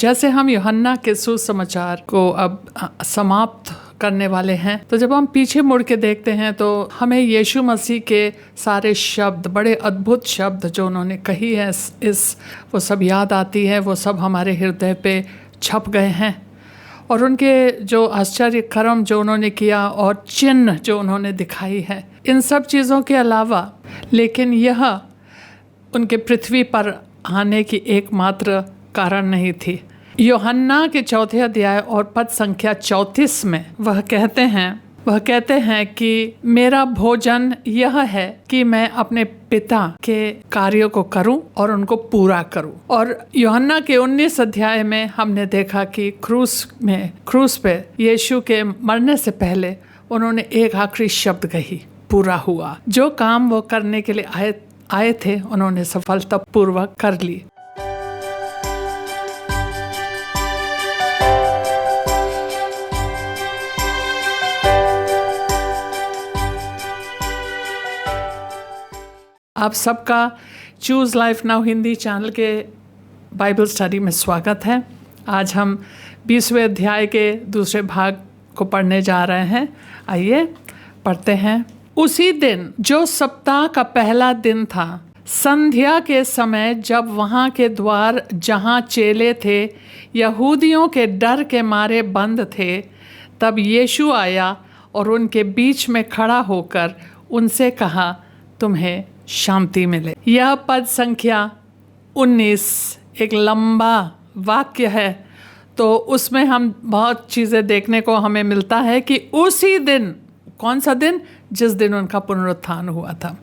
जैसे हम यूहन्ना के सुसमाचार को अब समाप्त करने वाले हैं, तो जब हम पीछे मुड़ के देखते हैं तो हमें यीशु मसीह के सारे शब्द, बड़े अद्भुत शब्द जो उन्होंने कही है वो सब याद आती है। वो सब हमारे हृदय पे छप गए हैं। और उनके जो आश्चर्य कर्म जो उन्होंने किया और चिन्ह जो उन्होंने दिखाई है, इन सब चीज़ों के अलावा लेकिन यह उनके पृथ्वी पर आने की एकमात्र कारण नहीं थी। यूहन्ना के 4 अध्याय और पद संख्या 34 में वह कहते हैं कि मेरा भोजन यह है कि मैं अपने पिता के कार्यों को करूं और उनको पूरा करूं। और यूहन्ना के 19 अध्याय में हमने देखा कि क्रूस पे यीशु के मरने से पहले उन्होंने एक आखिरी शब्द कही, पूरा हुआ। जो काम वो करने के लिए आए थे उन्होंने सफलतापूर्वक कर ली। आप सबका choose life now Hindi channel के बाइबल स्टडी में स्वागत है। आज हम 20वें अध्याय के दूसरे भाग को पढ़ने जा रहे हैं। आइए पढ़ते हैं। उसी दिन जो सप्ताह का पहला दिन था, संध्या के समय, जब वहाँ के द्वार जहाँ चेले थे यहूदियों के डर के मारे बंद थे, तब यीशु आया और उनके बीच में खड़ा होकर उनसे कहा, तुम्हें शांति मिले। यह पद संख्या 19 एक लंबा वाक्य है, तो उसमें हम बहुत चीज़ें देखने को हमें मिलता है कि उसी दिन, कौन सा दिन? जिस दिन उनका पुनरुत्थान हुआ था।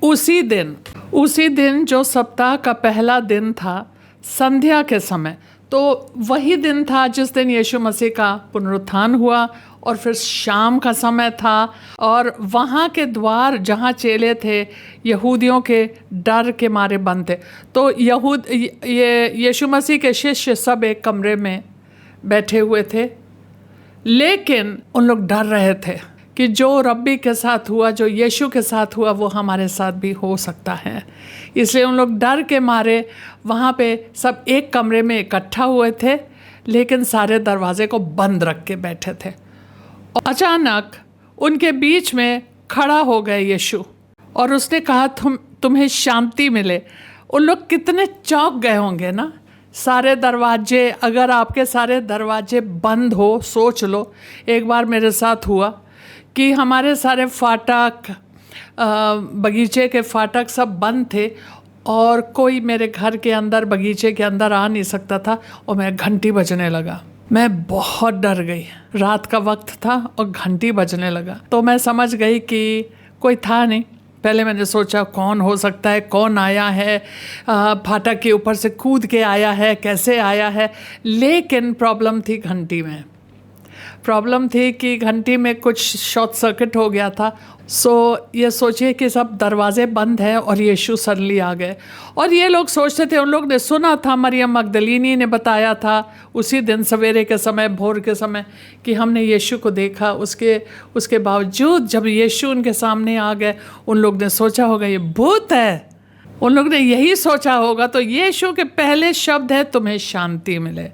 उसी दिन जो सप्ताह का पहला दिन था, संध्या के समय, तो वही दिन था जिस दिन यीशु मसीह का पुनरुत्थान हुआ। और फिर शाम का समय था और वहाँ के द्वार जहाँ चेले थे यहूदियों के डर के मारे बंद थे। तो ये यीशु मसीह के शिष्य सब एक कमरे में बैठे हुए थे, लेकिन उन लोग डर रहे थे कि जो रब्बी के साथ हुआ, जो यीशु के साथ हुआ, वो हमारे साथ भी हो सकता है। इसलिए उन लोग डर के मारे वहाँ पे सब एक कमरे में इकट्ठा हुए थे, लेकिन सारे दरवाजे को बंद रख के बैठे थे। अचानक उनके बीच में खड़ा हो गए यीशु और उसने कहा, तुम्हें शांति मिले। उन लोग कितने चौंक गए होंगे ना। सारे दरवाजे, अगर आपके सारे दरवाजे बंद हो, सोच लो, एक बार मेरे साथ हुआ कि हमारे सारे फाटक, बगीचे के फाटक सब बंद थे और कोई मेरे घर के अंदर, बगीचे के अंदर आ नहीं सकता था और मेरा घंटी बजने लगा। मैं बहुत डर गई। रात का वक्त था और घंटी बजने लगा, तो मैं समझ गई कि कोई था नहीं। पहले मैंने सोचा कौन हो सकता है, कौन आया है, फाटक के ऊपर से कूद के आया है, कैसे आया है। लेकिन प्रॉब्लम थी घंटी में। प्रॉब्लम थी कि घंटी में कुछ शॉर्ट सर्किट हो गया था। ये सोचिए कि सब दरवाजे बंद हैं और यीशु सडनली आ गए। और ये लोग सोचते थे, उन लोग ने सुना था, मरियम मगदलीनी ने बताया था उसी दिन सवेरे के समय, भोर के समय, कि हमने यीशु को देखा। उसके बावजूद जब यीशु उनके सामने आ गए, उन लोग ने सोचा होगा ये भूत है। उन लोग ने यही सोचा होगा। तो यीशु के पहले शब्द है, तुम्हें शांति मिले।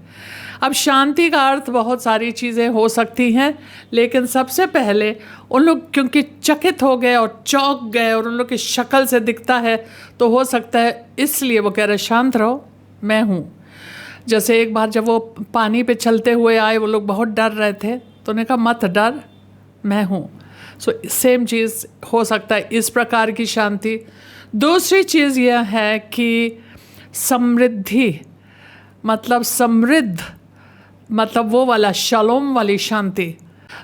अब शांति का अर्थ बहुत सारी चीज़ें हो सकती हैं, लेकिन सबसे पहले उन लोग क्योंकि चकित हो गए और चौंक गए और उन लोग की शक्ल से दिखता है, तो हो सकता है इसलिए वो कह रहे, शांत रहो, मैं हूँ। जैसे एक बार जब वो पानी पे चलते हुए आए, वो लोग बहुत डर रहे थे, तो उन्होंने कहा मत डर, मैं हूँ। सेम चीज़ हो सकता है, इस प्रकार की शांति। दूसरी चीज़ यह है कि समृद्धि, मतलब समृद्ध, मतलब वो वाला शालोम वाली शांति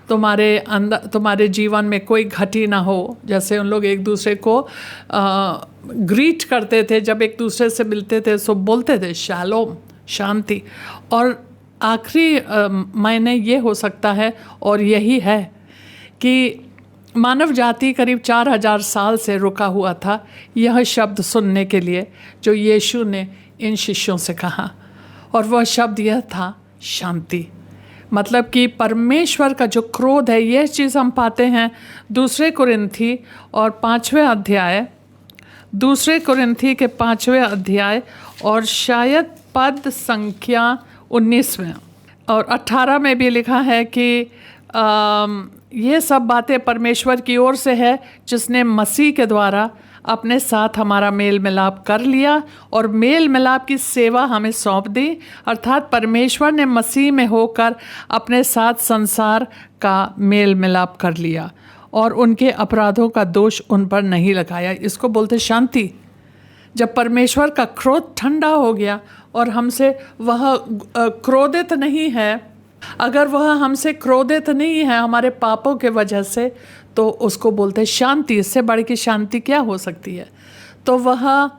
तुम्हारे अंदर, तुम्हारे जीवन में कोई घटी ना हो। जैसे उन लोग एक दूसरे को ग्रीट करते थे, जब एक दूसरे से मिलते थे तो बोलते थे शालोम, शांति। और आखिरी मायने ये हो सकता है, और यही है कि मानव जाति करीब 4000 साल से रुका हुआ था यह शब्द सुनने के लिए जो यीशु ने इन शिष्यों से कहा। और वह शब्द यह था, शांति। मतलब कि परमेश्वर का जो क्रोध है, यह चीज़ हम पाते हैं 2 कुरिन्थी और 5वें अध्याय, 2 कुरिन्थी के 5वें अध्याय और शायद पद संख्या 19 में और 18 में भी लिखा है कि ये सब बातें परमेश्वर की ओर से है जिसने मसीह के द्वारा अपने साथ हमारा मेल मिलाप कर लिया और मेल मिलाप की सेवा हमें सौंप दी। अर्थात परमेश्वर ने मसीह में होकर अपने साथ संसार का मेल मिलाप कर लिया और उनके अपराधों का दोष उन पर नहीं लगाया। इसको बोलते शांति। जब परमेश्वर का क्रोध ठंडा हो गया और हमसे वह क्रोधित नहीं है, अगर वह हमसे क्रोधित नहीं है हमारे पापों के वजह से, तो उसको बोलते शांति। इससे बड़ी की शांति क्या हो सकती है? तो वह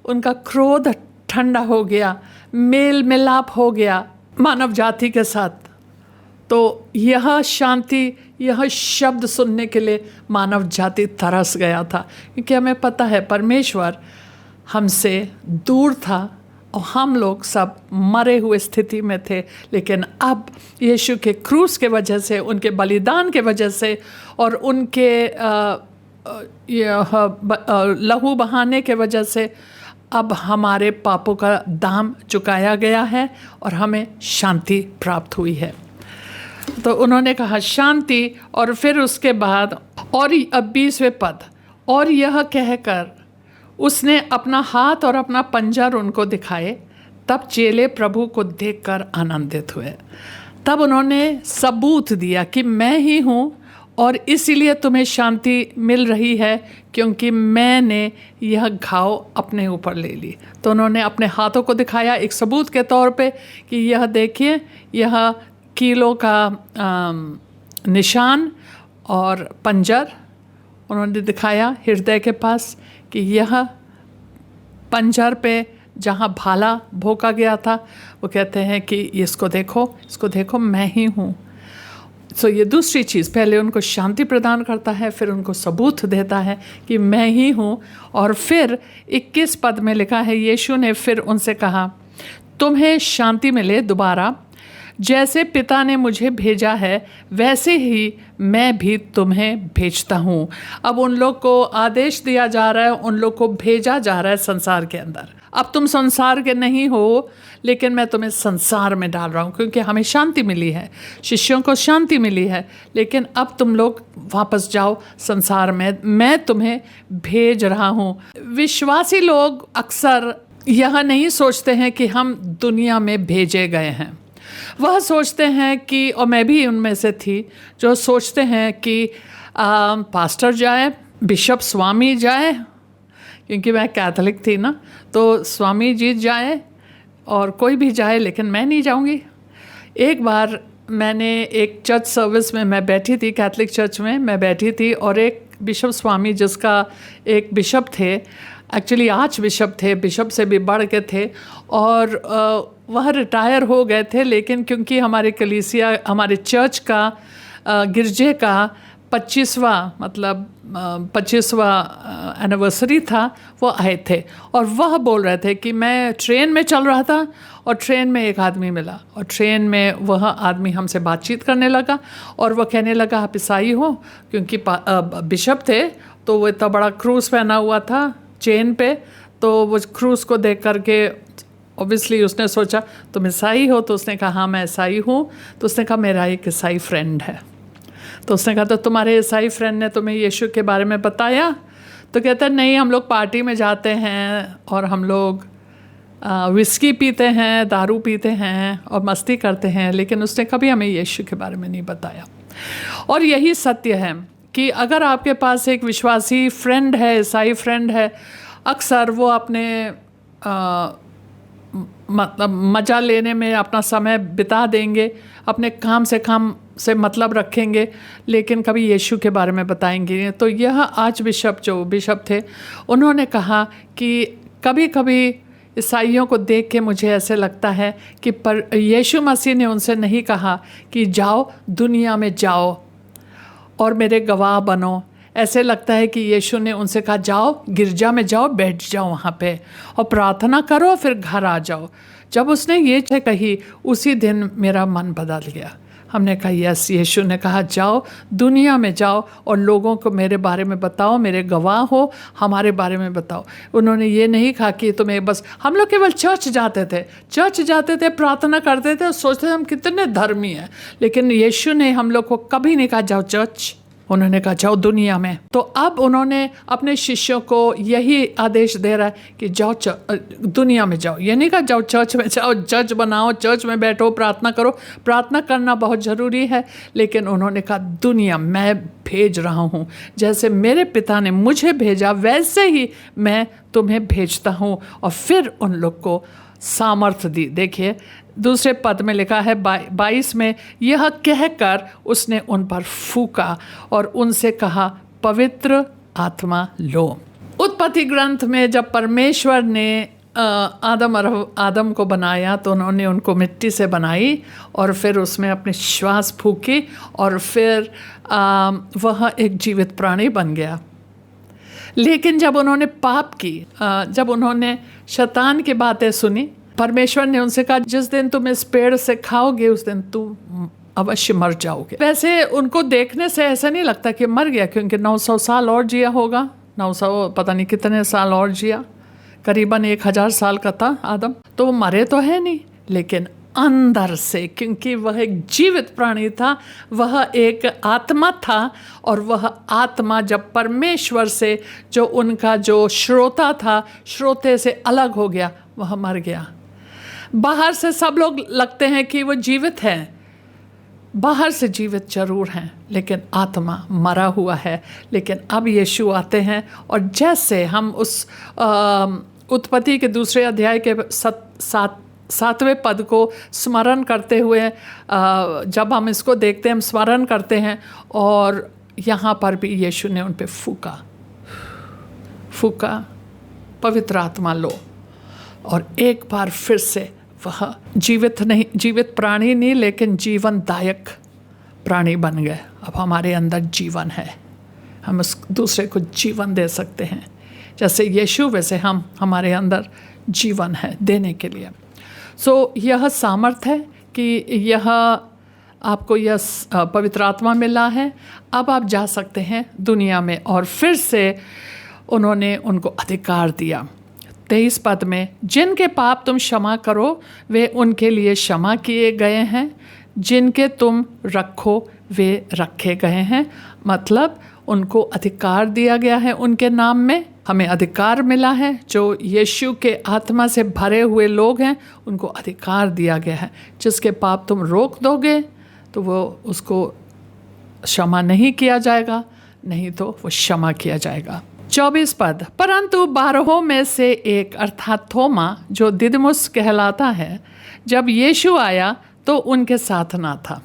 उनका क्रोध ठंडा हो गया, मेल मिलाप हो गया मानव जाति के साथ। तो यह शांति, यह शब्द सुनने के लिए मानव जाति तरस गया था, क्योंकि हमें पता है परमेश्वर हमसे दूर था और हम लोग सब मरे हुए स्थिति में थे। लेकिन अब यीशु के क्रूस के वजह से, उनके बलिदान के वजह से और उनके लहू बहाने के वजह से अब हमारे पापों का दाम चुकाया गया है और हमें शांति प्राप्त हुई है। तो उन्होंने कहा शांति, और फिर उसके बाद और 20वें पद, और यह कहकर उसने अपना हाथ और अपना पंजर उनको दिखाए। तब चेले प्रभु को देखकर आनंदित हुए। तब उन्होंने सबूत दिया कि मैं ही हूँ और इसीलिए तुम्हें शांति मिल रही है, क्योंकि मैंने यह घाव अपने ऊपर ले ली। तो उन्होंने अपने हाथों को दिखाया एक सबूत के तौर पे कि यह देखिए, यह कीलों का निशान और पंजर उन्होंने दिखाया हृदय के पास कि यह पंजर पे जहाँ भाला भोंका गया था, वो कहते हैं कि इसको देखो, इसको देखो, मैं ही हूँ। सो ये दूसरी चीज़, पहले उनको शांति प्रदान करता है, फिर उनको सबूत देता है कि मैं ही हूँ। और फिर 21 पद में लिखा है, यीशु ने फिर उनसे कहा, तुम्हें शांति मिले दोबारा। जैसे पिता ने मुझे भेजा है वैसे ही मैं भी तुम्हें भेजता हूँ। अब उन लोग को आदेश दिया जा रहा है, उन लोग को भेजा जा रहा है संसार के अंदर। अब तुम संसार के नहीं हो, लेकिन मैं तुम्हें संसार में डाल रहा हूँ, क्योंकि हमें शांति मिली है, शिष्यों को शांति मिली है। लेकिन अब तुम लोग वापस जाओ संसार में, मैं तुम्हें भेज रहा हूँ। विश्वासी लोग अक्सर यह नहीं सोचते हैं कि हम दुनिया में भेजे गए हैं। वह सोचते हैं कि, और मैं भी उनमें से थी, जो सोचते हैं कि पास्टर जाए, बिशप स्वामी जाए, क्योंकि मैं कैथोलिक थी ना, तो स्वामी जी जाए और कोई भी जाए, लेकिन मैं नहीं जाऊंगी। एक बार मैंने एक चर्च सर्विस में मैं बैठी थी, कैथोलिक चर्च में मैं बैठी थी, और एक बिशप स्वामी, जिसका एक बिशप थे, एक्चुअली आर्च बिशप थे, बिशप से भी बढ़ के थे, और वह रिटायर हो गए थे। लेकिन क्योंकि हमारे कलीसिया, हमारे चर्च का गिरजे का 25वां एनिवर्सरी था, वो आए थे और वह बोल रहे थे कि मैं ट्रेन में चल रहा था और ट्रेन में एक आदमी मिला, और ट्रेन में वह आदमी हमसे बातचीत करने लगा और वह कहने लगा, आप ईसाई हो? क्योंकि बिशप थे तो वो इतना बड़ा क्रूस पहना हुआ था चेन पे, तो वो क्रूस को देख करके ऑब्वियसली उसने सोचा तुम ईसाई हो, तो उसने कहा हाँ मैं ईसाई हूँ। तो उसने कहा मेरा एक ईसाई फ्रेंड है। तो उसने कहा तो तुम्हारे ईसाई फ्रेंड ने तुम्हें यीशु के बारे में बताया? तो कहता है नहीं, हम लोग पार्टी में जाते हैं और हम लोग विस्की पीते हैं, दारू पीते हैं और मस्ती करते हैं, लेकिन उसने कभी हमें यीशु के बारे में नहीं बताया। और यही सत्य है कि अगर आपके पास एक विश्वासी फ्रेंड है, ईसाई फ्रेंड है, अक्सर वो अपने मतलब मज़ा लेने में अपना समय बिता देंगे, अपने काम से मतलब रखेंगे, लेकिन कभी यीशु के बारे में बताएंगे। तो यह आर्च बिशप, जो बिशप थे, उन्होंने कहा कि कभी कभी ईसाइयों को देख के मुझे ऐसे लगता है कि पर यीशु मसीह ने उनसे नहीं कहा कि जाओ दुनिया में जाओ और मेरे गवाह बनो। ऐसे लगता है कि यीशु ने उनसे कहा जाओ गिरजा में जाओ, बैठ जाओ वहाँ पे और प्रार्थना करो, फिर घर आ जाओ। जब उसने ये कही उसी दिन मेरा मन बदल गया। हमने कहा यस। यीशु ने कहा जाओ, दुनिया में जाओ और लोगों को मेरे बारे में बताओ, मेरे गवाह हो, हमारे बारे में बताओ। उन्होंने ये नहीं कहा कि तुम्हें बस, हम लोग केवल चर्च जाते थे, प्रार्थना करते थे और सोचते थे हम कितने धर्मी हैं, लेकिन यीशु ने हम लोग को कभी नहीं कहा जाओ चर्च, उन्होंने कहा जाओ दुनिया में। तो अब उन्होंने अपने शिष्यों को यही आदेश दे रहा है कि जाओ दुनिया में जाओ। ये नहीं कहा जाओ चर्च में, जाओ चर्च बनाओ, चर्च में बैठो, प्रार्थना करो। प्रार्थना करना बहुत ज़रूरी है, लेकिन उन्होंने कहा दुनिया मैं भेज रहा हूँ, जैसे मेरे पिता ने मुझे भेजा वैसे ही मैं तुम्हें भेजता हूँ। और फिर उन लोग को सामर्थ्य दी। देखिए दूसरे पद में लिखा है 22 में, यह कहकर उसने उन पर फूका और उनसे कहा पवित्र आत्मा लो। उत्पत्ति ग्रंथ में जब परमेश्वर ने आदम को बनाया तो उन्होंने उनको मिट्टी से बनाई और फिर उसमें अपने श्वास फूकी और फिर वह एक जीवित प्राणी बन गया। लेकिन जब उन्होंने पाप की, जब उन्होंने शैतान की बातें सुनी, परमेश्वर ने उनसे कहा जिस दिन तुम इस पेड़ से खाओगे उस दिन तुम अवश्य मर जाओगे। वैसे उनको देखने से ऐसा नहीं लगता कि मर गया, क्योंकि 900 साल और जिया होगा, 900 पता नहीं कितने साल और जिया, करीबन 1000 साल का था आदम, तो वो मरे तो है नहीं, लेकिन अंदर से, क्योंकि वह एक जीवित प्राणी था, वह एक आत्मा था, और वह आत्मा जब परमेश्वर से जो उनका जो श्रोता था, श्रोते से अलग हो गया, वह मर गया। बाहर से सब लोग लगते हैं कि वो जीवित हैं, बाहर से जीवित जरूर हैं, लेकिन आत्मा मरा हुआ है। लेकिन अब यीशु आते हैं और जैसे हम उस उत्पत्ति के दूसरे अध्याय के 7वें पद को स्मरण करते हुए जब हम इसको देखते हैं, हम स्मरण करते हैं, और यहाँ पर भी यीशु ने उन पे फूका पवित्र आत्मा लो, और एक बार फिर से वह जीवित प्राणी नहीं, लेकिन जीवनदायक प्राणी बन गए। अब हमारे अंदर जीवन है, हम उस दूसरे को जीवन दे सकते हैं, जैसे यीशु वैसे हमारे अंदर जीवन है देने के लिए। सो यह सामर्थ है कि यह आपको यह पवित्र आत्मा मिला है। अब आप जा सकते हैं दुनिया में, और फिर से उन्होंने उनको अधिकार दिया। 23 पद में, जिनके पाप तुम क्षमा करो वे उनके लिए क्षमा किए गए हैं, जिनके तुम रखो वे रखे गए हैं। मतलब उनको अधिकार दिया गया है, उनके नाम में हमें अधिकार मिला है। जो यीशु के आत्मा से भरे हुए लोग हैं उनको अधिकार दिया गया है। जिसके पाप तुम रोक दोगे तो वो उसको क्षमा नहीं किया जाएगा, नहीं तो वो क्षमा किया जाएगा। 24 पद, परंतु 12 में से एक अर्थात थोमा जो दिदमुस कहलाता है, जब यीशु आया तो उनके साथ ना था।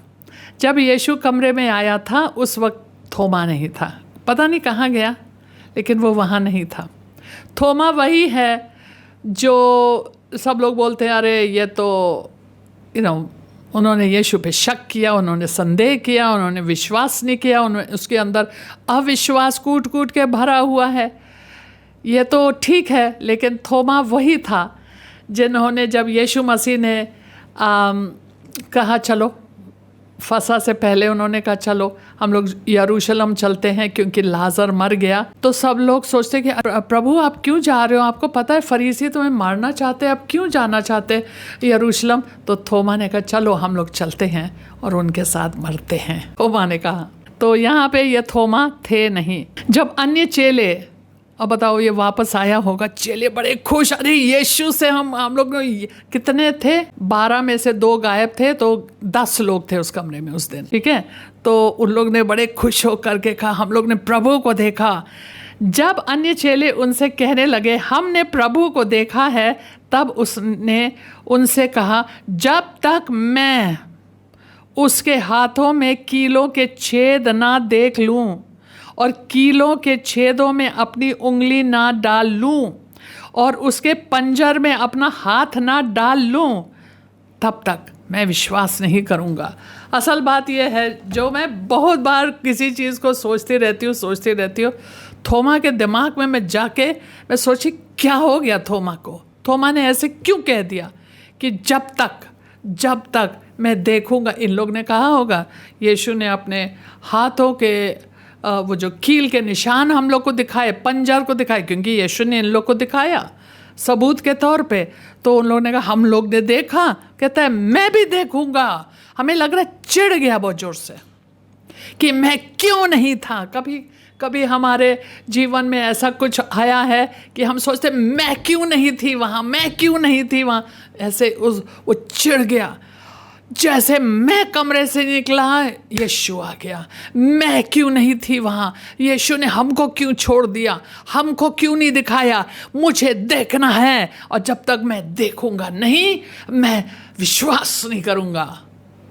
जब यीशु कमरे में आया था उस वक्त थोमा नहीं था, पता नहीं कहाँ गया, लेकिन वो वहाँ नहीं था। थोमा वही है जो सब लोग बोलते हैं अरे ये तो उन्होंने यीशु पे शक किया, उन्होंने संदेह किया, उन्होंने विश्वास नहीं किया, उन्होंने उसके अंदर अविश्वास कूट कूट के भरा हुआ है। ये तो ठीक है, लेकिन थोमा वही था जिन्होंने जब यीशु मसीह ने कहा चलो, फसा से पहले उन्होंने कहा चलो हम लोग यरूशलेम चलते हैं क्योंकि लाजर मर गया, तो सब लोग सोचते कि प्रभु आप क्यों जा रहे हो, आपको पता है फरीसी तुम्हें मारना चाहते हैं, आप क्यों जाना चाहते हैं यरूशलेम। तो थोमा ने कहा चलो हम लोग चलते हैं और उनके साथ मरते हैं, थोमा ने कहा। तो यहाँ पे ये थोमा थे नहीं। जब अन्य चेले, अब बताओ ये वापस आया होगा, चेले बड़े खुश, अरे यीशु से हम लोग कितने थे, 12 में से 2 गायब थे, तो 10 लोग थे उस कमरे में उस दिन, ठीक है। तो उन लोग ने बड़े खुश होकर के कहा हम लोग ने प्रभु को देखा। जब अन्य चेले उनसे कहने लगे हमने प्रभु को देखा है, तब उसने उनसे कहा जब तक मैं उसके हाथों में कीलों के छेद ना देख लूं और कीलों के छेदों में अपनी उंगली ना डाल लूं और उसके पंजर में अपना हाथ ना डाल लूं, तब तक मैं विश्वास नहीं करूंगा। असल बात यह है, जो मैं बहुत बार किसी चीज़ को सोचती रहती हूँ, थोमा के दिमाग में मैं जाके मैं सोची क्या हो गया थोमा को, थोमा ने ऐसे क्यों कह दिया कि जब तक मैं देखूंगा। इन लोग ने कहा होगा, यीशु ने अपने हाथों के वो जो कील के निशान हम लोग को दिखाए, पंजर को दिखाए, क्योंकि यीशु ने इन लोग को दिखाया सबूत के तौर पे। तो उन लोगों ने कहा हम लोग ने देखा। कहता है मैं भी देखूंगा। हमें लग रहा है चिढ़ गया बहुत जोर से कि मैं क्यों नहीं था। कभी कभी हमारे जीवन में ऐसा कुछ आया है कि हम सोचते मैं क्यों नहीं थी वहाँ, मैं क्यों नहीं थी वहाँ। ऐसे वो चिढ़ गया। जैसे मैं कमरे से निकला यीशु आ गया। मैं क्यों नहीं थी वहाँ, यीशु ने हमको क्यों छोड़ दिया, हमको क्यों नहीं दिखाया, मुझे देखना है। और जब तक मैं देखूंगा नहीं मैं विश्वास नहीं करूँगा।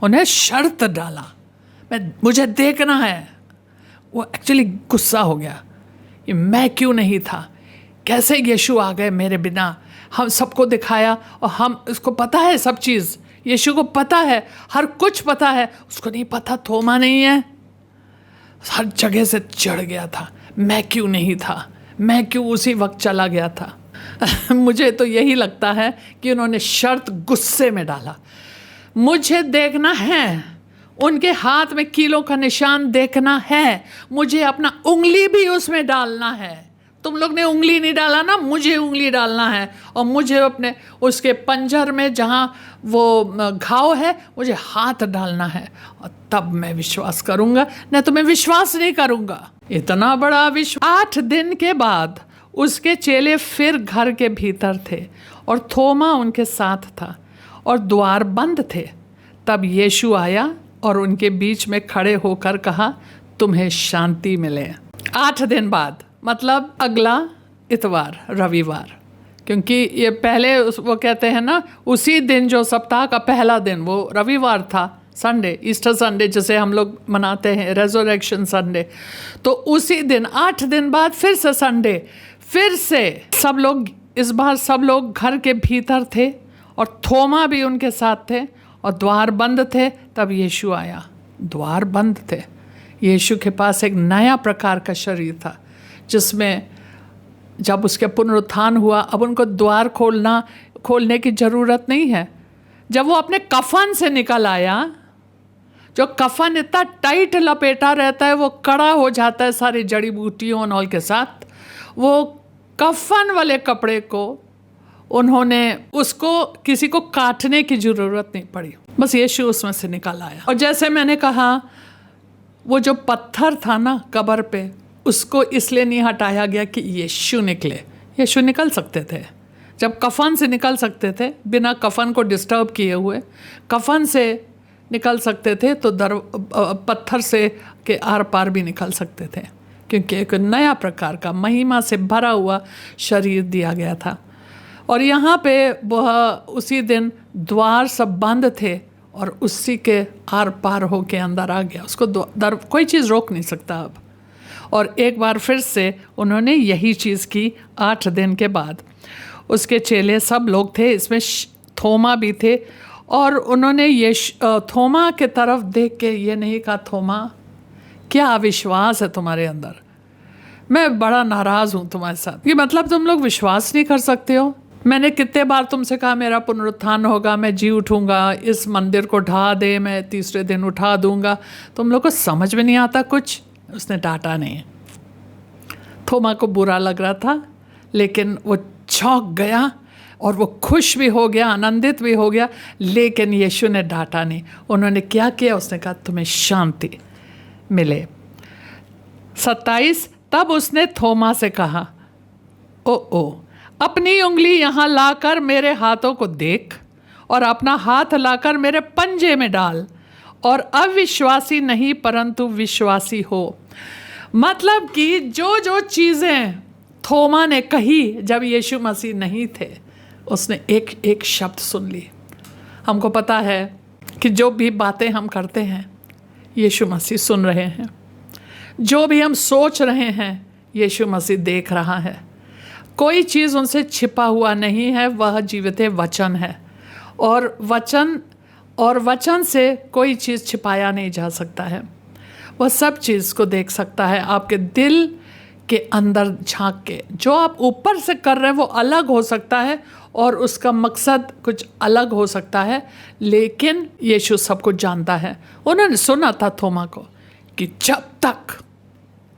उन्हें शर्त डाला, मुझे देखना है। वो एक्चुअली गुस्सा हो गया कि मैं क्यों नहीं था, कैसे यीशु आ गए मेरे बिना। हम सबको दिखाया और हम उसको पता है सब चीज़, यीशु को पता है, हर कुछ पता है। उसको नहीं पता थोमा नहीं है। हर जगह से चढ़ गया था, मैं क्यों नहीं था, मैं क्यों उसी वक्त चला गया था। मुझे तो यही लगता है कि उन्होंने शर्त गुस्से में डाला। मुझे देखना है, उनके हाथ में कीलों का निशान देखना है, मुझे अपना उंगली भी उसमें डालना है। तुम लोग ने उंगली नहीं डाला ना, मुझे उंगली डालना है। और मुझे अपने उसके पंजर में जहाँ वो घाव है मुझे हाथ डालना है, और तब मैं विश्वास करूँगा, नहीं तो मैं विश्वास नहीं करूँगा। इतना बड़ा विश्वास। 8 दिन के बाद उसके चेले फिर घर के भीतर थे और थोमा उनके साथ था और द्वार बंद थे। तब यीशु आया और उनके बीच में खड़े होकर कहा, तुम्हें शांति मिले। 8 दिन बाद मतलब अगला इतवार, रविवार, क्योंकि ये पहले वो कहते हैं ना, उसी दिन जो सप्ताह का पहला दिन वो रविवार था, संडे, ईस्टर संडे जिसे हम लोग मनाते हैं, रेजरेक्शन संडे। तो उसी दिन 8 दिन बाद फिर से संडे, फिर से सब लोग, इस बार सब लोग घर के भीतर थे और थोमा भी उनके साथ थे और द्वार बंद थे। तब यीशु आया, द्वार बंद थे। यीशु के पास एक नया प्रकार का शरीर था जिसमें जब उसके पुनरुत्थान हुआ अब उनको द्वार खोलने की ज़रूरत नहीं है। जब वो अपने कफन से निकल आया, जो कफन इतना टाइट लपेटा रहता है वो कड़ा हो जाता है सारी जड़ी बूटियों और ऑल के साथ, वो कफन वाले कपड़े को उन्होंने उसको किसी को काटने की ज़रूरत नहीं पड़ी, बस यीशु उसमें से निकल आया। और जैसे मैंने कहा वो जो पत्थर था ना कब्र पे, उसको इसलिए नहीं हटाया गया कि यीशु निकले। यीशु निकल सकते थे, जब कफन से निकल सकते थे बिना कफन को डिस्टर्ब किए हुए, कफन से निकल सकते थे तो पत्थर से के आर पार भी निकल सकते थे, क्योंकि एक नया प्रकार का महिमा से भरा हुआ शरीर दिया गया था। और यहाँ पे वह उसी दिन द्वार सब बंद थे और उसी के आर पार हो के अंदर आ गया, उसको कोई चीज़ रोक नहीं सकता अब। और एक बार फिर से उन्होंने यही चीज़ की 8 दिन के बाद। उसके चेले सब लोग थे, इसमें थोमा भी थे, और उन्होंने ये थोमा के तरफ देख के ये नहीं कहा, थोमा क्या अविश्वास है तुम्हारे अंदर, मैं बड़ा नाराज़ हूँ तुम्हारे साथ। ये मतलब तुम लोग विश्वास नहीं कर सकते हो। मैंने कितने बार तुमसे कहा मेरा पुनरुत्थान होगा, मैं जी उठूँगा, इस मंदिर को ढा दे, मैं तीसरे दिन उठा दूँगा, तुम लोग को समझ में नहीं आता कुछ। उसने डांटा नहीं। थोमा को बुरा लग रहा था, लेकिन वो चौंक गया और वो खुश भी हो गया, आनंदित भी हो गया, लेकिन यीशु ने डांटा नहीं। उन्होंने क्या किया, उसने कहा तुम्हें शांति मिले। 27 तब उसने थोमा से कहा, ओ अपनी उंगली यहाँ लाकर मेरे हाथों को देख और अपना हाथ लाकर मेरे पंजे में डाल, और अविश्वासी नहीं परंतु विश्वासी हो। मतलब कि जो जो चीज़ें थोमा ने कही जब यीशु मसीह नहीं थे, उसने एक एक शब्द सुन ली। हमको पता है कि जो भी बातें हम करते हैं यीशु मसीह सुन रहे हैं, जो भी हम सोच रहे हैं यीशु मसीह देख रहा है। कोई चीज़ उनसे छिपा हुआ नहीं है, वह जीवित वचन है, और वचन से कोई चीज़ छिपाया नहीं जा सकता है। वह सब चीज़ को देख सकता है, आपके दिल के अंदर झांक के। जो आप ऊपर से कर रहे हैं वो अलग हो सकता है और उसका मकसद कुछ अलग हो सकता है, लेकिन यीशु सब कुछ जानता है। उन्होंने सुना था थोमा को कि जब तक,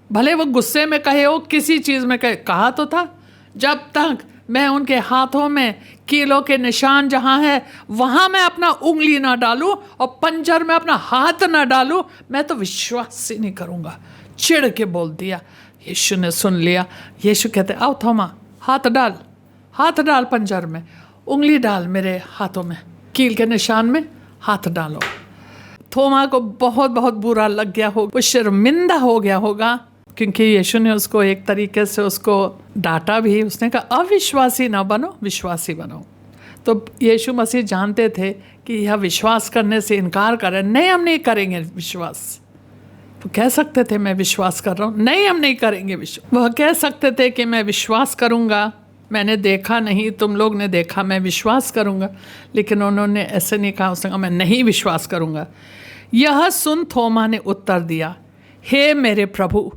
भले वो गुस्से में कहे हो, किसी चीज़ में कहे, कहा तो था जब तक मैं उनके हाथों में कीलों के निशान जहाँ है वहाँ मैं अपना उंगली ना डालूं और पंजर में अपना हाथ ना डालूं, मैं तो विश्वास ही नहीं करूँगा। चिढ़ के बोल दिया। यीशु ने सुन लिया। यीशु कहते, आओ थोमा, हाथ डाल पंजर में, उंगली डाल मेरे हाथों में, कील के निशान में हाथ डालो। थोमा को बहुत बहुत बुरा लग गया होगा, वो शर्मिंदा हो गया होगा, क्योंकि यीशु ने उसको एक तरीके से उसको डांटा भी। उसने कहा अविश्वासी ना बनो, विश्वासी बनो। तो यीशु मसीह जानते थे कि यह विश्वास करने से इनकार करे। नहीं, हम नहीं करेंगे विश्वास। तो कह सकते थे मैं विश्वास कर रहा हूँ, नहीं हम नहीं करेंगे विश्वास। वह कह सकते थे कि मैं विश्वास करूँगा, मैंने देखा नहीं, तुम लोग ने देखा, मैं विश्वास करूँगा। लेकिन उन्होंने ऐसे नहीं कहा। उसने कहा मैं नहीं विश्वास करूँगा। यह सुन थोमा ने उत्तर दिया, हे मेरे प्रभु,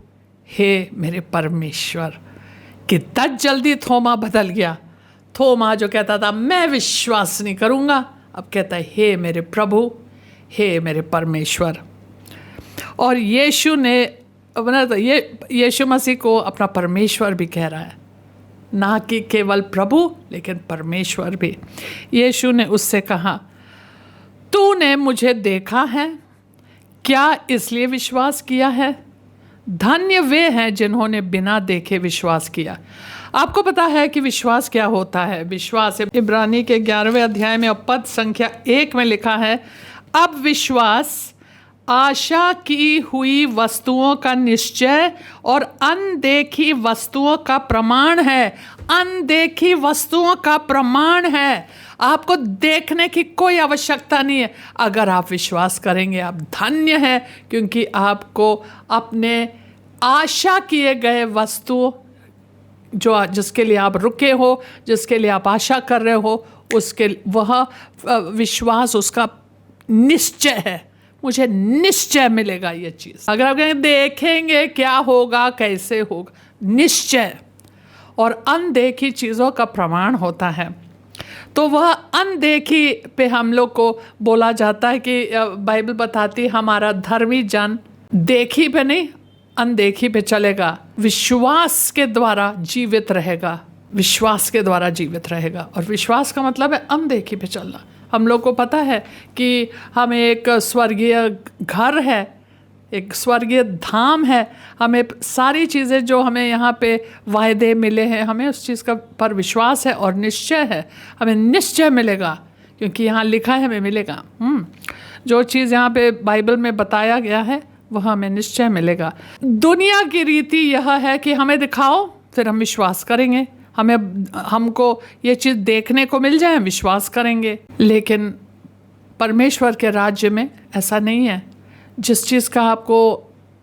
हे मेरे परमेश्वर। कितना जल्दी थोमा बदल गया। थोमा जो कहता था मैं विश्वास नहीं करूँगा, अब कहता है हे मेरे प्रभु, हे मेरे परमेश्वर। और यीशु ने यीशु मसीह को अपना परमेश्वर भी कह रहा है, ना कि केवल प्रभु लेकिन परमेश्वर भी। यीशु ने उससे कहा, तूने मुझे देखा है, क्या इसलिए विश्वास किया है? धन्य वे हैं जिन्होंने बिना देखे विश्वास किया। आपको पता है कि विश्वास क्या होता है? विश्वास इब्रानी के 11वें अध्याय में पद संख्या 1 में लिखा है, अब विश्वास आशा की हुई वस्तुओं का निश्चय और अनदेखी वस्तुओं का प्रमाण है। अनदेखी वस्तुओं का प्रमाण है। आपको देखने की कोई आवश्यकता नहीं है। अगर आप विश्वास करेंगे आप धन्य हैं, क्योंकि आपको अपने आशा किए गए वस्तु जो जिसके लिए आप रुके हो, जिसके लिए आप आशा कर रहे हो, उसके वह विश्वास उसका निश्चय है। मुझे निश्चय मिलेगा ये चीज़। अगर आप कहेंगे देखेंगे क्या होगा, कैसे होगा, निश्चय और अनदेखी चीज़ों का प्रमाण होता है। तो वह अनदेखी पे हम लोग को बोला जाता है कि बाइबल बताती हमारा धर्मी जन देखी पे नहीं अनदेखी पे चलेगा, विश्वास के द्वारा जीवित रहेगा। विश्वास के द्वारा जीवित रहेगा। और विश्वास का मतलब है अनदेखी पे चलना। हम लोग को पता है कि हमें एक स्वर्गीय घर है, एक स्वर्गीय धाम है। हमें सारी चीज़ें जो हमें यहाँ पे वायदे मिले हैं, हमें उस चीज़ का पर विश्वास है और निश्चय है। हमें निश्चय मिलेगा, क्योंकि यहाँ लिखा है हमें मिलेगा। जो चीज़ यहाँ पे बाइबल में बताया गया है वह हमें निश्चय मिलेगा। दुनिया की रीति यह है कि हमें दिखाओ फिर हम विश्वास करेंगे, हमको ये चीज़ देखने को मिल जाए विश्वास करेंगे। लेकिन परमेश्वर के राज्य में ऐसा नहीं है। जिस चीज़ का आपको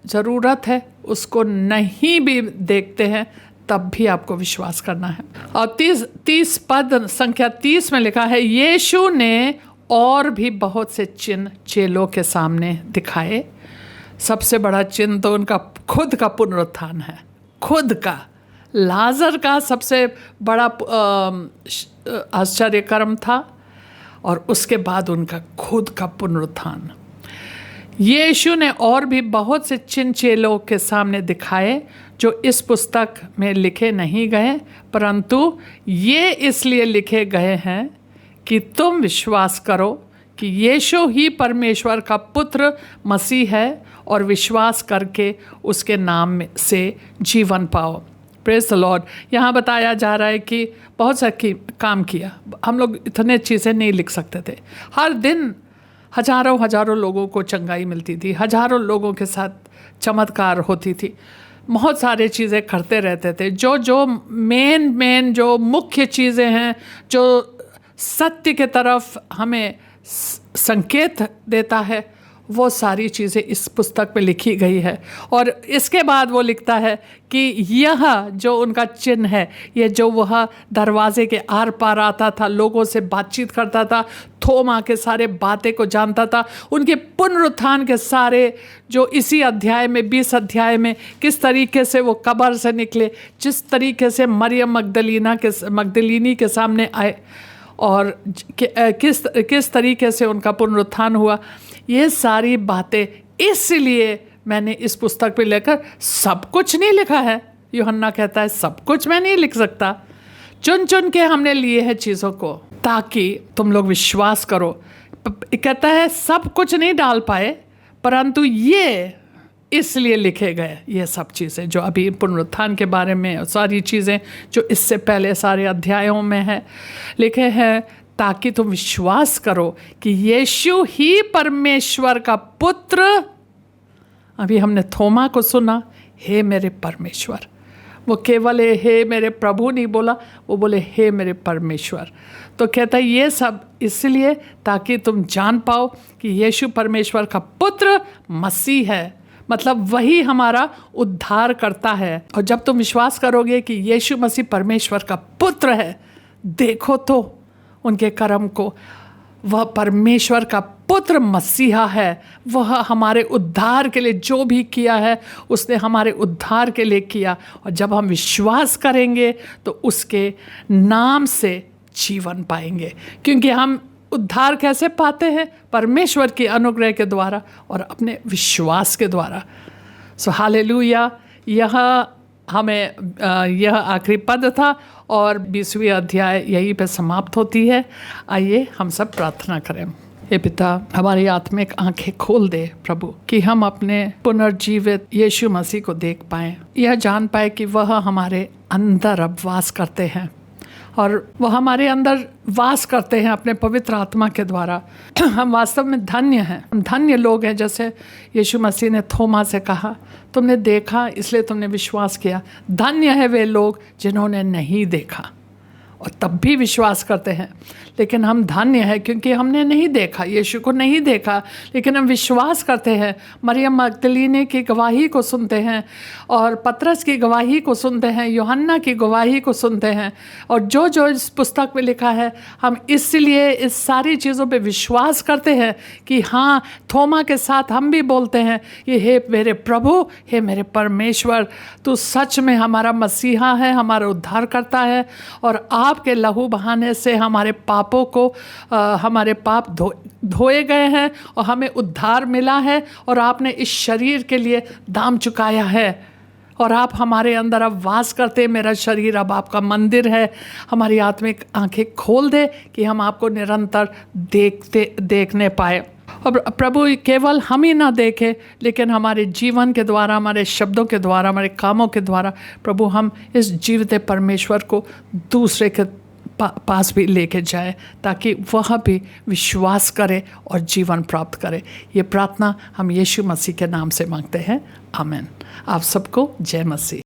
ज़रूरत है उसको नहीं भी देखते हैं तब भी आपको विश्वास करना है। और 30 पद संख्या 30 में लिखा है, यीशु ने और भी बहुत से चिन्ह चेलों के सामने दिखाए। सबसे बड़ा चिन्ह तो उनका खुद का पुनरुत्थान है। खुद का, लाजर का सबसे बड़ा आश्चर्य कर्म था और उसके बाद उनका खुद का पुनरुत्थान। यीशु ने और भी बहुत से चिन्ह चेलों के सामने दिखाए जो इस पुस्तक में लिखे नहीं गए, परंतु ये इसलिए लिखे गए हैं कि तुम विश्वास करो कि यीशु ही परमेश्वर का पुत्र मसीह है और विश्वास करके उसके नाम से जीवन पाओ। Praise the Lord. यहाँ बताया जा रहा है कि बहुत सा काम किया। हम लोग इतने चीज़ें नहीं लिख सकते थे। हर दिन हजारों लोगों को चंगाई मिलती थी, हजारों लोगों के साथ चमत्कार होती थी, बहुत सारे चीज़ें करते रहते थे। जो मेन जो मुख्य चीज़ें हैं, जो सत्य के तरफ हमें संकेत देता है, वो सारी चीज़ें इस पुस्तक में लिखी गई है। और इसके बाद वो लिखता है कि यह जो उनका चिन्ह है, ये जो वह दरवाजे के आर पार आता था, लोगों से बातचीत करता था, थोमा के सारे बातें को जानता था, उनके पुनरुत्थान के सारे जो इसी अध्याय में 20 अध्याय में किस तरीके से वो कब्र से निकले, जिस तरीके से मरियम मगदलीनी के सामने आए और किस तरीके से उनका पुनरुत्थान हुआ, ये सारी बातें, इसलिए मैंने इस पुस्तक पे लेकर सब कुछ नहीं लिखा है। यूहन्ना कहता है सब कुछ मैं नहीं लिख सकता, चुन चुन के हमने लिए हैं चीज़ों को ताकि तुम लोग विश्वास करो। कहता है सब कुछ नहीं डाल पाए, परंतु ये इसलिए लिखे गए, ये सब चीज़ें जो अभी पुनरुत्थान के बारे में, सारी चीज़ें जो इससे पहले सारे अध्यायों में है लिखे हैं, ताकि तुम विश्वास करो कि यीशु ही परमेश्वर का पुत्र। अभी हमने थोमा को सुना, हे मेरे परमेश्वर, वो केवल हे मेरे प्रभु नहीं बोला, वो बोले हे मेरे परमेश्वर। तो कहता है ये सब इसलिए ताकि तुम जान पाओ कि यीशु परमेश्वर का पुत्र मसीह है, मतलब वही हमारा उद्धार करता है। और जब तुम विश्वास करोगे कि यीशु मसीह परमेश्वर का पुत्र है, देखो तो उनके कर्म को, वह परमेश्वर का पुत्र मसीहा है, वह हमारे उद्धार के लिए जो भी किया है उसने हमारे उद्धार के लिए किया। और जब हम विश्वास करेंगे तो उसके नाम से जीवन पाएंगे, क्योंकि हम उद्धार कैसे पाते हैं? परमेश्वर की अनुग्रह के द्वारा और अपने विश्वास के द्वारा। सो हालेलुया। यह आखिरी पद था और 20वीं अध्याय यहीं पे समाप्त होती है। आइए हम सब प्रार्थना करें। हे पिता, हमारी आत्मिक आंखें खोल दे प्रभु, कि हम अपने पुनर्जीवित यीशु मसीह को देख पाएं, यह जान पाए कि वह हमारे अंदर अब वास करते हैं और वह हमारे अंदर वास करते हैं अपने पवित्र आत्मा के द्वारा। हम वास्तव में धन्य हैं, हम धन्य लोग हैं। जैसे यीशु मसीह ने थोमा से कहा, तुमने देखा इसलिए तुमने विश्वास किया। धन्य है वे लोग जिन्होंने नहीं देखा और तब भी विश्वास करते हैं। लेकिन हम धन्य हैं क्योंकि हमने नहीं देखा, यीशु को नहीं देखा, लेकिन हम विश्वास करते हैं। मरियम मगदलीनी की गवाही को सुनते हैं और पतरस की गवाही को सुनते हैं, यूहन्ना की गवाही को सुनते हैं, और जो जो इस पुस्तक में लिखा है हम इसलिए इस सारी चीज़ों पे विश्वास करते हैं कि हाँ, थोमा के साथ हम भी बोलते हैं कि हे मेरे प्रभु, हे मेरे परमेश्वर, तू सच में हमारा मसीहा है, हमारा उद्धार करता है, और आपके लहू बहाने से हमारे पापों को हमारे पाप धोए गए हैं और हमें उद्धार मिला है, और आपने इस शरीर के लिए दाम चुकाया है और आप हमारे अंदर अब वास करते। मेरा शरीर अब आपका मंदिर है। हमारी आत्मिक आंखें खोल दे कि हम आपको निरंतर देखने पाए। और प्रभु, केवल हम ही ना देखें, लेकिन हमारे जीवन के द्वारा, हमारे शब्दों के द्वारा, हमारे कामों के द्वारा प्रभु हम इस जीवित परमेश्वर को दूसरे के पास भी लेके जाए, ताकि वह भी विश्वास करे और जीवन प्राप्त करे। ये प्रार्थना हम यीशु मसीह के नाम से मांगते हैं। आमीन। आप सबको जय मसीह।